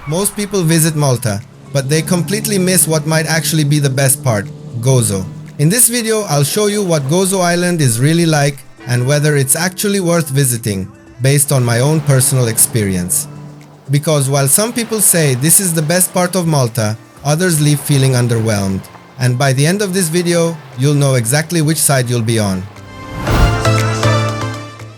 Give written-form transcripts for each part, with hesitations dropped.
Most people visit Malta, but they completely miss what might actually be the best part, Gozo. In this video, I'll show you what Gozo Island is really like and whether it's actually worth visiting, based on my own personal experience. Because while some people say this is the best part of Malta, others leave feeling underwhelmed. And by the end of this video, you'll know exactly which side you'll be on.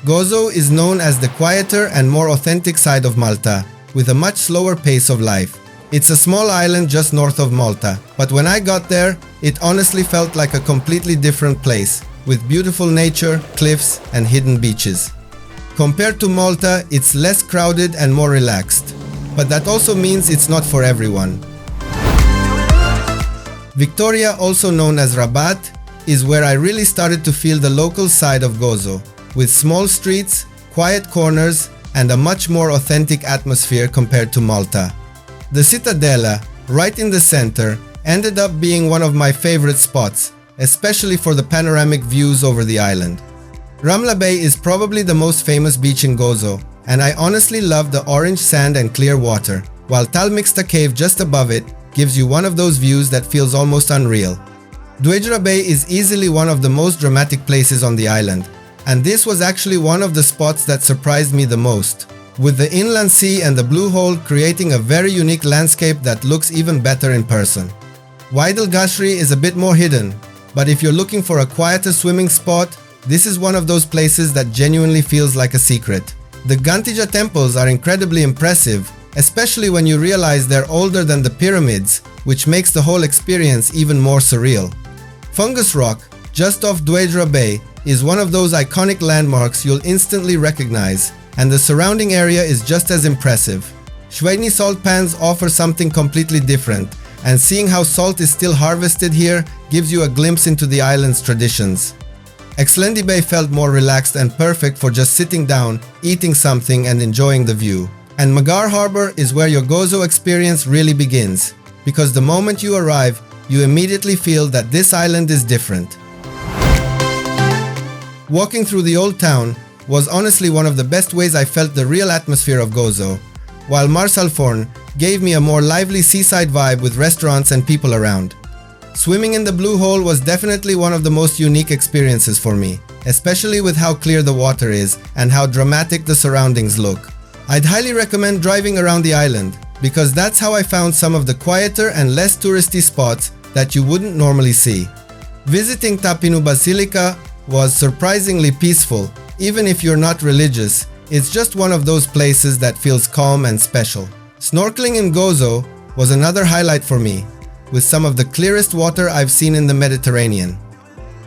Gozo is known as the quieter and more authentic side of Malta, with a much slower pace of life. It's a small island just north of Malta, but when I got there, it honestly felt like a completely different place, with beautiful nature, cliffs, and hidden beaches. Compared to Malta, it's less crowded and more relaxed, but that also means it's not for everyone. Victoria, also known as Rabat, is where I really started to feel the local side of Gozo, with small streets, quiet corners, and a much more authentic atmosphere compared to Malta. The Cittadella, right in the center, ended up being one of my favorite spots, especially for the panoramic views over the island. Ramla Bay is probably the most famous beach in Gozo, and I honestly love the orange sand and clear water, while Tal-Mixta Cave just above it gives you one of those views that feels almost unreal. Dwejra Bay is easily one of the most dramatic places on the island, and this was actually one of the spots that surprised me the most, with the inland sea and the blue hole creating a very unique landscape that looks even better in person. Waid al-Gashri is a bit more hidden, but if you're looking for a quieter swimming spot, this is one of those places that genuinely feels like a secret. The Ġgantija Temples are incredibly impressive, especially when you realize they're older than the pyramids, which makes the whole experience even more surreal. Fungus Rock, just off Dwejra Bay, is one of those iconic landmarks you'll instantly recognize, and the surrounding area is just as impressive. Xlendi salt pans offer something completely different, and seeing how salt is still harvested here gives you a glimpse into the island's traditions. Xlendi Bay felt more relaxed and perfect for just sitting down, eating something and enjoying the view. And Magar Harbor is where your Gozo experience really begins, because the moment you arrive, you immediately feel that this island is different. Walking through the old town was honestly one of the best ways I felt the real atmosphere of Gozo, while Marsalforn gave me a more lively seaside vibe with restaurants and people around. Swimming in the blue hole was definitely one of the most unique experiences for me, especially with how clear the water is and how dramatic the surroundings look. I'd highly recommend driving around the island, because that's how I found some of the quieter and less touristy spots that you wouldn't normally see. Visiting Tapinu Basilica was surprisingly peaceful. Even if you're not religious, it's just one of those places that feels calm and special. Snorkeling in Gozo was another highlight for me, with some of the clearest water I've seen in the Mediterranean.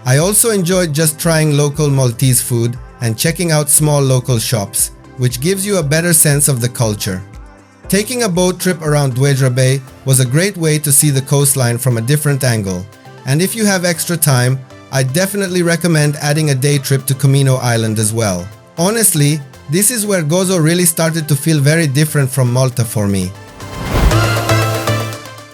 I also enjoyed just trying local Maltese food and checking out small local shops, which gives you a better sense of the culture. Taking a boat trip around Dwejra Bay was a great way to see the coastline from a different angle, and if you have extra time, I definitely recommend adding a day trip to Comino Island as well. Honestly, this is where Gozo really started to feel very different from Malta for me.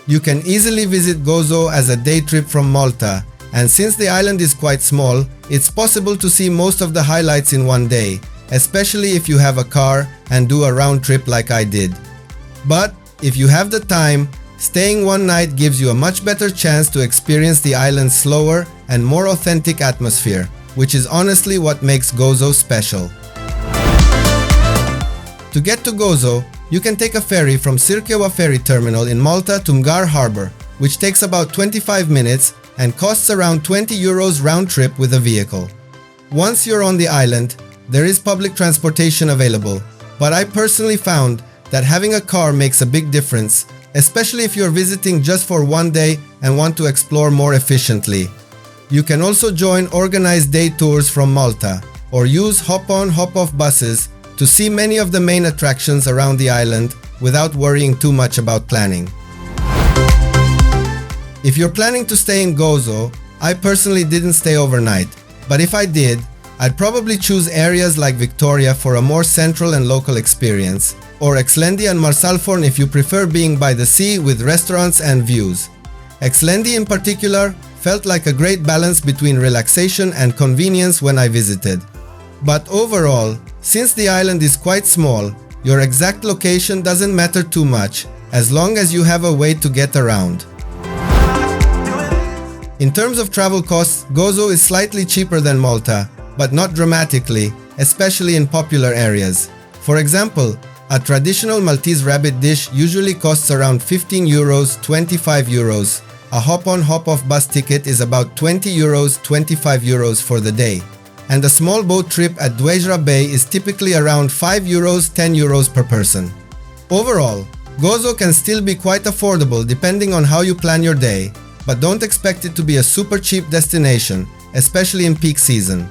You can easily visit Gozo as a day trip from Malta, and since the island is quite small, it's possible to see most of the highlights in one day, especially if you have a car and do a round trip like I did. But if you have the time, staying one night gives you a much better chance to experience the island's slower and more authentic atmosphere, which is honestly what makes Gozo special. To get to Gozo, you can take a ferry from Sirkewa Ferry Terminal in Malta to Magar Harbor, which takes about 25 minutes and costs around €20 round trip with a vehicle. Once you're on the island, there is public transportation available, but I personally found that having a car makes a big difference, especially if you're visiting just for one day and want to explore more efficiently. You can also join organized day tours from Malta, or use hop-on, hop-off buses to see many of the main attractions around the island without worrying too much about planning. If you're planning to stay in Gozo, I personally didn't stay overnight, but if I did, I'd probably choose areas like Victoria for a more central and local experience, or Xlendi and Marsalforn if you prefer being by the sea with restaurants and views. Xlendi in particular felt like a great balance between relaxation and convenience when I visited. But overall, since the island is quite small, your exact location doesn't matter too much, as long as you have a way to get around. In terms of travel costs, Gozo is slightly cheaper than Malta, but not dramatically, especially in popular areas. For example, a traditional Maltese rabbit dish usually costs around 15 euros, 25 euros. A hop-on hop-off bus ticket is about 20 euros, 25 euros for the day. And a small boat trip at Dwejra Bay is typically around 5 euros, 10 euros per person. Overall, Gozo can still be quite affordable depending on how you plan your day, but don't expect it to be a super cheap destination, especially in peak season.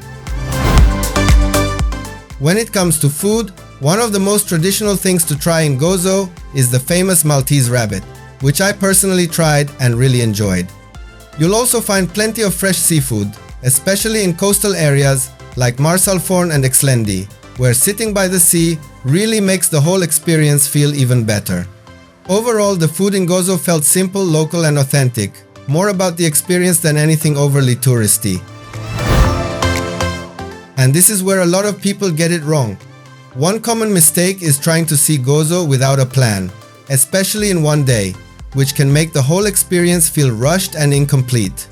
When it comes to food, one of the most traditional things to try in Gozo is the famous Maltese rabbit, which I personally tried and really enjoyed. You'll also find plenty of fresh seafood, especially in coastal areas like Marsalforn and Xlendi, where sitting by the sea really makes the whole experience feel even better. Overall, the food in Gozo felt simple, local and authentic, more about the experience than anything overly touristy. And this is where a lot of people get it wrong. One common mistake is trying to see Gozo without a plan, especially in one day, which can make the whole experience feel rushed and incomplete.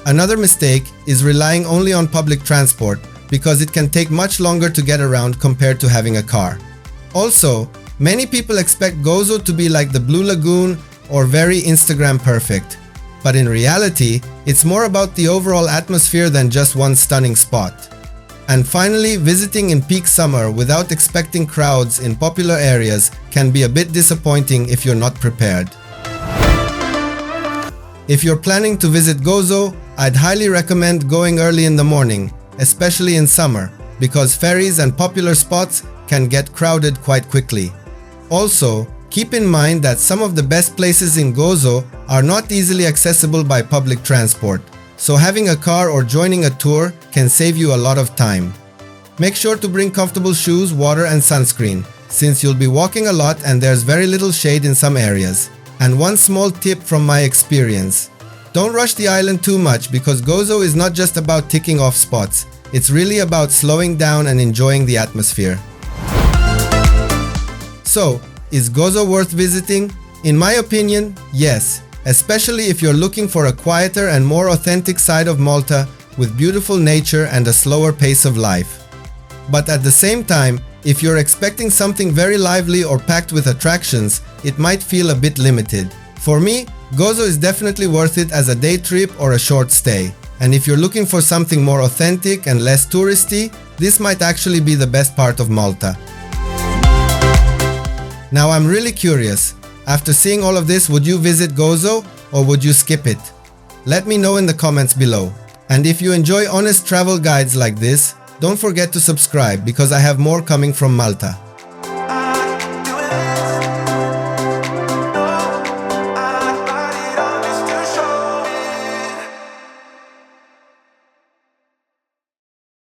Another mistake is relying only on public transport, because it can take much longer to get around compared to having a car. Also, many people expect Gozo to be like the Blue Lagoon or very Instagram perfect. But in reality, it's more about the overall atmosphere than just one stunning spot. And finally, visiting in peak summer without expecting crowds in popular areas can be a bit disappointing if you're not prepared. If you're planning to visit Gozo, I'd highly recommend going early in the morning, especially in summer, because ferries and popular spots can get crowded quite quickly. Also, keep in mind that some of the best places in Gozo are not easily accessible by public transport, so having a car or joining a tour can save you a lot of time. Make sure to bring comfortable shoes, water and sunscreen, since you'll be walking a lot and there's very little shade in some areas. And one small tip from my experience: don't rush the island too much, because Gozo is not just about ticking off spots, it's really about slowing down and enjoying the atmosphere. So, is Gozo worth visiting? In my opinion, yes, especially if you're looking for a quieter and more authentic side of Malta with beautiful nature and a slower pace of life. But at the same time, if you're expecting something very lively or packed with attractions, it might feel a bit limited. For me, Gozo is definitely worth it as a day trip or a short stay. And if you're looking for something more authentic and less touristy, this might actually be the best part of Malta. Now I'm really curious, after seeing all of this, would you visit Gozo or would you skip it? Let me know in the comments below. And if you enjoy honest travel guides like this, don't forget to subscribe, because I have more coming from Malta.